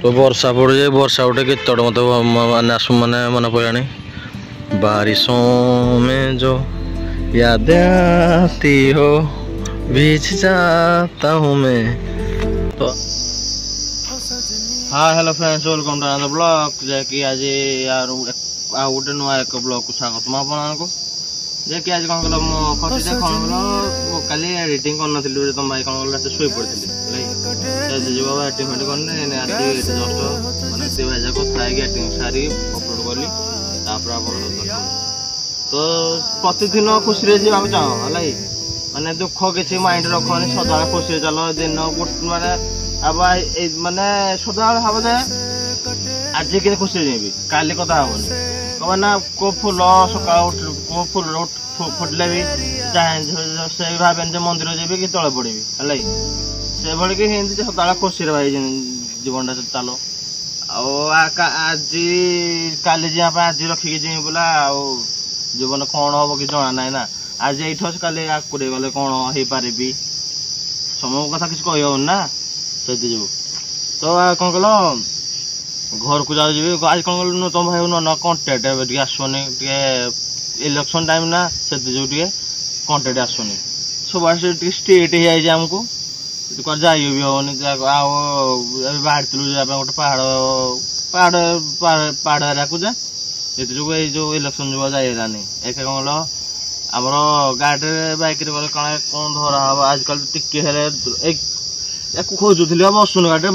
तो वर्षा पड़े वर्षा गोटे गीत मत माने मन पड़ानी बारिशों में जो यादें आती हो भीज जाता हूँ मैं। तो हाँ hello friends welcome to another blog जैकि आज यार आ गोटे नुआ एक ब्लॉग को स्वागत आपको जैकि आज कौन कल मो खटी देख कल एडिटिंग कर तुम भाई कौन कल शुई पड़ी जी बाबा एडिटिंग फेडिंग करनी जस्ट मैंने भाई जाक खाई एडिटिंग सारी अपलोड कली तो प्रतिदिन खुशी जावा चाह है माने दुख किसी माइंड रखनी सदा खुशी चल दिन माने अब माने सदा हम आज के खुशी जीवी काली कथा हेनी कह ना को फुल सका को फुल फुटले भी चाहे से भावे मंदिर जी कि तले पड़ी है से भाई कि सदा खुशी भाई जीवन चलो आज काली जी आज रखिकी जी बोला जीवन कौन हम कि जना ना ना आज ये काली आकुड़े गले कौन हो पारि समय कथा किसी कही ना से तो कौन कल घर को जाऊँ आज कौन कल तुम भाई न कंटेक्ट आसुनी इलेक्शन टाइम ना से कंटेक्ट आसुनी सब स्ट्रेट हो आमको जाइ भी हेनी बाहर गोटे पहाड़ पहाड़ पहाड़ एरिया को जा जो इलेक्शन जो जाइलानी एक कौन कल आमर गाड़ी बैक गले कौन धरा हम आजकल टे खोजुली बसुन गाड़ी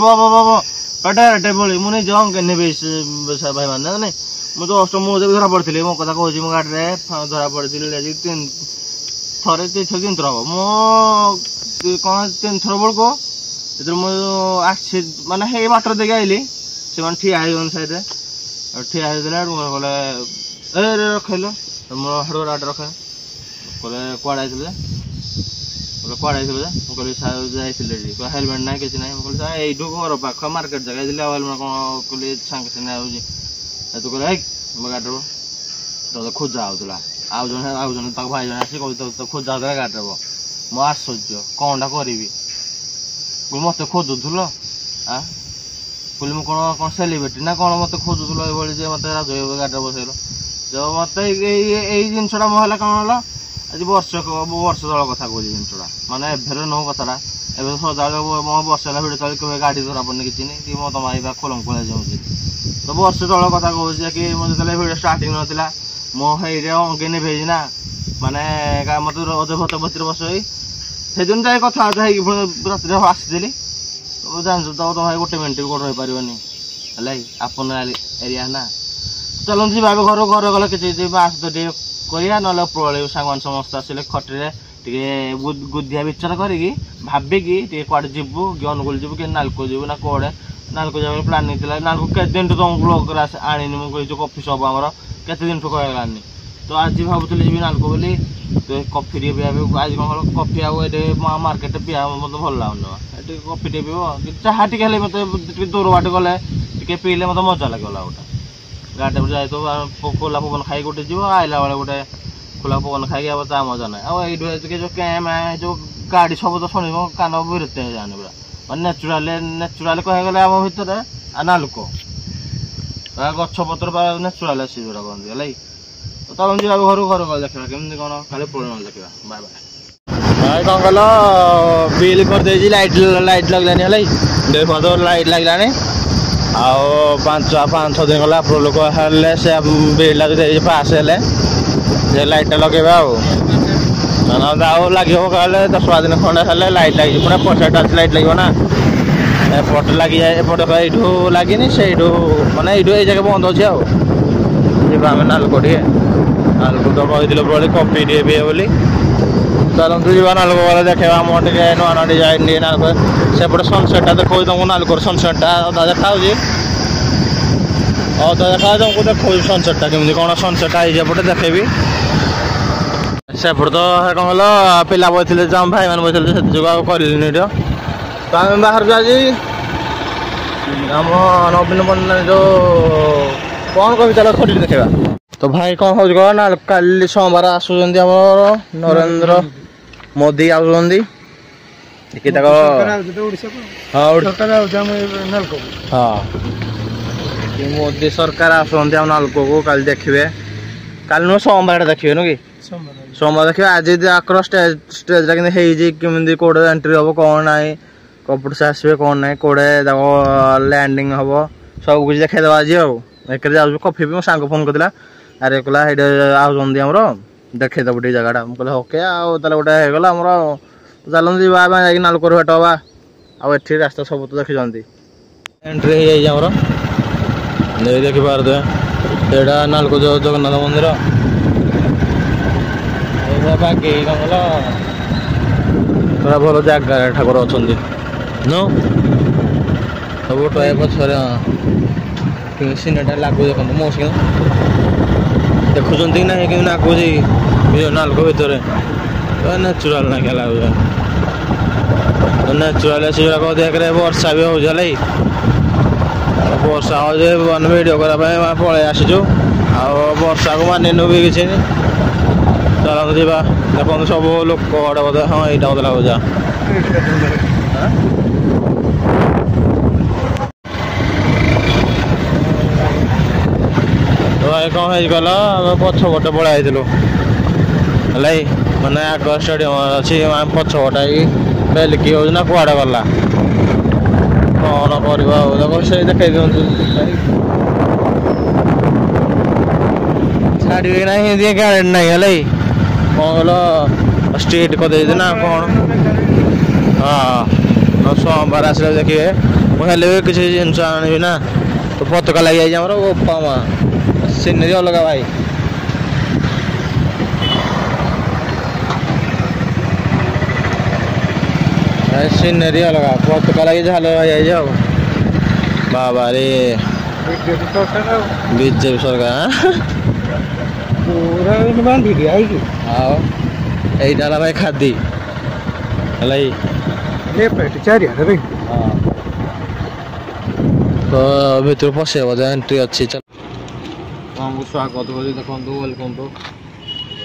गाड़े भली मुझे जंग भाई मैंने नहीं मुझे अष्ट मुझे धरा पड़ी मो कथा कहूँ मो गाड़ी में धरा पड़ी थरे तीन थर हम मो कौन तीन थर बेल को मुझे मानने हे बाटर देखे आईली से ठिया हो साइड ठिया होते गले रखल मोर हड़ गाड़ी रखे कहले कड़े बोले कड़े कहली जाइए हेलमेट ना कि ना कहली यू घर पाख मार्केट जगह हेलमेट कौन कहली सांगे सागे तू कहले मो गाड़ी तो खोजा होता आउ जन भाई जन आसी तो खोजा होता गाड़ी मो आश्चर्य कौनटा करी मत खोजुल आ कहली मुझे कौन कौन सेलिब्रिटी ना कौन मत खोजुल ये मत राज गाड़ी बसैल जो मत यही जिनसा मोहला कौन है आज वर्ष तल कथा कह जिनसा मानने एभर नो कथा एवं सदा मो वर्ष है भिड़ तले कहे गाड़ी धरा पड़नी कि कि मत माइबा खोलम खोला जाऊँगी तो वर्ष तल कथा कहूँ कि जो भिड स्टार्टिंग नाला मो हे अंगे भेज ना मानने मत रज भत भतर बसई से दिन जाए कथा रात आसली जान तो भाई गोटे मिनट भी कौन रही पारनी है आपन एरिया ना चलते जी घर घर गले किसी आस तो करिया ना प्रल सांग समस्त आसिले खटे गुदिया विचार करी भाविकी कड़े जीवु कि अनुगुल जीवु कि नालको जीवु ना कड़े नालको जा प्लानिंग थी नालको के दिन तुम ब्लॉग आनी मुझे जो कफी सब आमर के दिन कहलानी तो आज भावुली जी नालको बोली तो कफी टे पीवा आज कौन कफी आए मार्केट पीवा मत भल लगुन कफी टे पीब चाह टे मत दूर बाट गले टे पीले मत मजा लगेगा गोटे गाड़ी पर जाए तो खोला पवन खाई गोटे जीव आइला बेले गोटे खोला पवन खाई ता मजा ना ये जो कैम जो गाड़ी सब तो शुण कान विरक्त हो जाने पूरा नेचुराल कहगले आम भितर नालको गछ पत्र नेचुराल आसी जो कहते है चल जी घर घर गल देखा केमती कौन खाली प्रोग्राम देखा बाय बाय कौन कल बिल कर दे लाइट लाइट लगलानी देख तो लाइट लगलानी आओ 5-6 दिन गला लोक हेल्ले से बिल पास हेल्ले लाइट लगे आउ लगे कहले 10 दिन खंडे हेल्ले लाइट लगे पूरा पचास लाइट लगे ना एपट लगी जाए एपट यू लगे से मानने ये जगह बंद अच्छे आम नालको टे नालको तो कही प्रली कफी टे पीए बोली चलते जी नालको गले देखा आम टे नुआ नुआ डिजाइन टे नालको सेपटे सनसेटा देखो तुमको नालकोर सनसेटा अदा देखा अदा देखा तुमको देखो सनसेटा केमती कौन सनसेटा आईपटे देखेबी सेपटे तो कौन कल पिला बसते आम भाई मैंने बसते से करें तो आम बाहर आज आम नवीन पन्ना जो कौन कह चलो खटी देखा तो भाई कौन हो ना काली सोमवार आसुँच नरेंद्र मोदी आउंट कि तक हाँ मोदी सरकार आसते नालको को कल देखिए कल नुह सोमवार देखिए नु कि सोमवार देखिए आज आकर स्टेज केमी कौटे एंट्री हम कौन ना कपड़ से आसवे कौन ना कौटे लैंडिंग हम सब कुछ देखा आज एक कफी भी मो सांग फोन करता अरे कहला आउंट आमर देखईदेव टे जगह कहले ओके आगे गोटे होगा आमर चलते जावा नालको भेट हवा आठी रास्ता सब तो देखी एंट्री हो देखिपारे एटा नालको जगन्नाथ मंदिर बाकी थोड़ा भल जगार ठाकुर अच्छा नो सब पछरे सीनेटा लागू देखो मौसी देखुं कि ना कि लगुच नालको भितर नेचुराल ना क्या लगुच नेचुराल देख वर्षा भी हो वर्षा हो भिडियो करने पलि आसीचु वर्षा को मानिनु भी किसी चलते जा देखो सब लोक बोधे हाँ यहाँ मत लगुच भाई कौन गल आम पछपटे पलि माने आग स्टेडियम अच्छी पछपटे बेलिकी हो कड़े गला कौन कर से देखे दिखाई छाड़े ना हिंदी गाड़ी ना कौन कल स्ट्रीट कर ना कौन हाँ सोमवार आस देखिए मुझे भी किसी जिनस आनी ना तो पताका लगी जाए ओपा माँ सीनरी अलग भाई सीनरी अलग पताका लगी झाल भाई जाओ बाबा रे बीजेपी सरकार पूरा भाई खादी तो भर पशे बोधे एंट्री अच्छी चल हमको स्वागत कर देखो वेलकम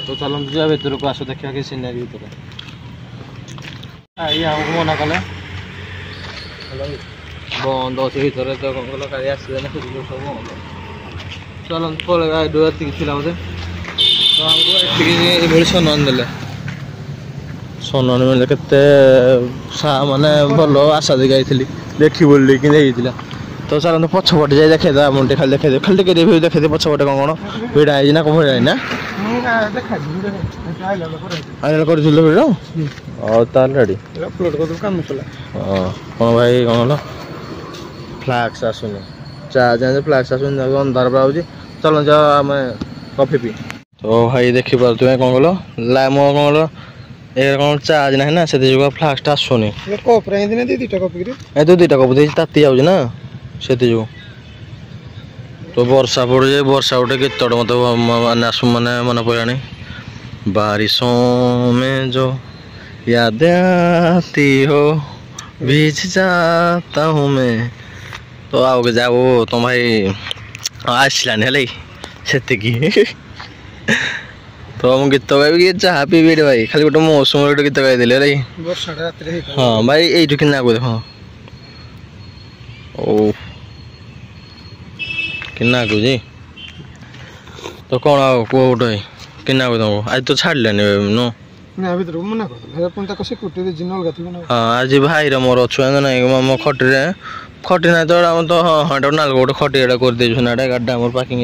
तो चलते जा भर को आस देखा कि सीनेरी भर हमको मना कले बंद अच्छे भर तो कौन कल गाड़ी आसवे ना सब बंद चलते पलि थी बोधे तो हमको ये सम्मान देले सम्मान मिले के माने भल आशा देखी देखी बोली कि तो चलते पछपटे जाए देखे मुझे खाली देखे खाली टे रिव्यू देखे पछपटे कौन कौन भिड़ा है ना कौन भिड़ा है ना आइल कर भिड़ रेडी कौन भाई कौन फ्लाक्स आसुनी चार्ज फ्लाक्स आसुनी अंधार पड़ा चल जाम कफी पी तो भाई देखी पारे कौन कल लाइम कौन कल एक कौन चार्ज ना ना से फ्लाक्स आसुनी दुईटा कप दे ताती जाऊँ ना से तो वर्षा पड़े वर्षा गोटे गीत मत माने मन पड़ा बारिशों में जो याद आती हो भीज जाता हूँ मैं तो आओ के जाओ तुम भाई आसलानी है से तो हम गीत गाई चाह पीबी भाई खाली गोटे मौसम गोटे गीत गाई हाँ भाई यू कि देख ओ कि तो कौन आओ कह गोटे कि तुमको आज तो छाड़े नो हाँ आज भाई मोर अच्छे ना मो खटी खटी ना तो तो हाँ नाल गोटे खटी कर दे ना गाड़ी आम पार्किंग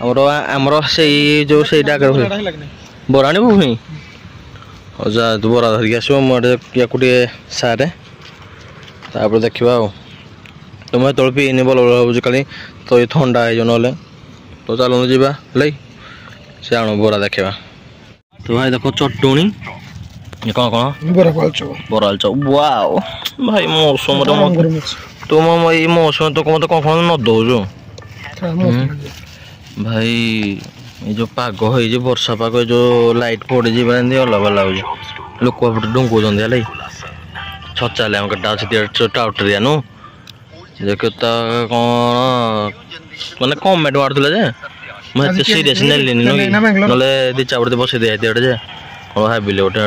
आमर से जो बरा आने पुणी जा तू बरा धरिक आस या सारे तापर देखा तो मैं तल पीनी बल भाई खाली तो ये थंडा हो ना तो चलते जावा से आण बरा देखा तो भाई देखो चटुणी कौन कौन बरा आलुचप वाओ भाई मौसम तुम ये मौसम तो मत कौन कौन न दौज भाई ये जो पाग हो वर्षा पाग जो लाइट पड़ी अलग लगुच लोक डुंकुंट है छचा टाउटरिया नु देख तो कौन मैंने कमेंट मारूला जे मुझे सीरीयस नेली ना दी चापड़े बसई दिखाई जे कौन भाविले गोटे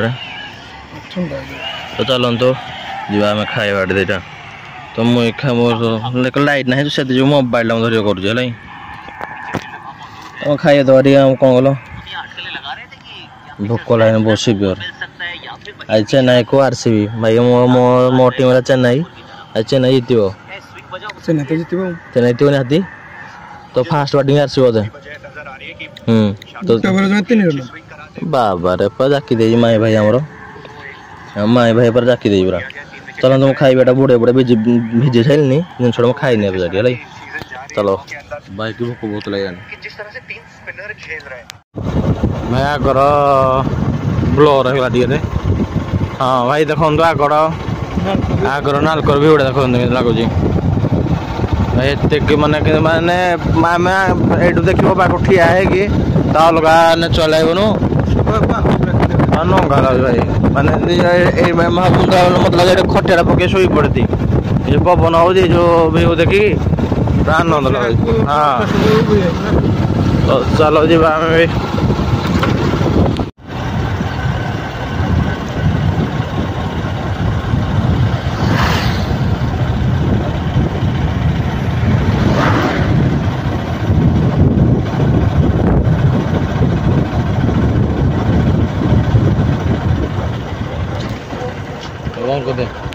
तो चलतु जी आम खाइबा दुईटा तो मुझे मोर लाइट ना से जो मोबाइल धरिया कर खाइए दवा कौन कल भोक लगे बहुत सीवियर आज चेन्नई को आरसीबी भाई मो टीम चेन्नई आज चेन्नई जीत चेन्नई जीत निहाती तो फास्ट बैटिंग आरसीबी बोधे तो बाबा रे जाकी दे माई भाई आमर माई भाई पर जाकी दे पूरा चलो तुम खाइबाटा बुढ़े बुढ़े भिजे सारे जिन खाई चलो भाई की भोक बहुत लगे भाई आगर ब्लोर है हाँ भाई देखो आगर आगर नालकर भी देखो लगुच भाई एत माने माने ये देख बाग ठिया है कि अलग चलैबनु नंगा भाई माने मतलब खटिया पके शोई पड़ती जो पवन हो जो व्यू देखी आनंद लगे हाँ तो चलो जी आम भी कौन को दे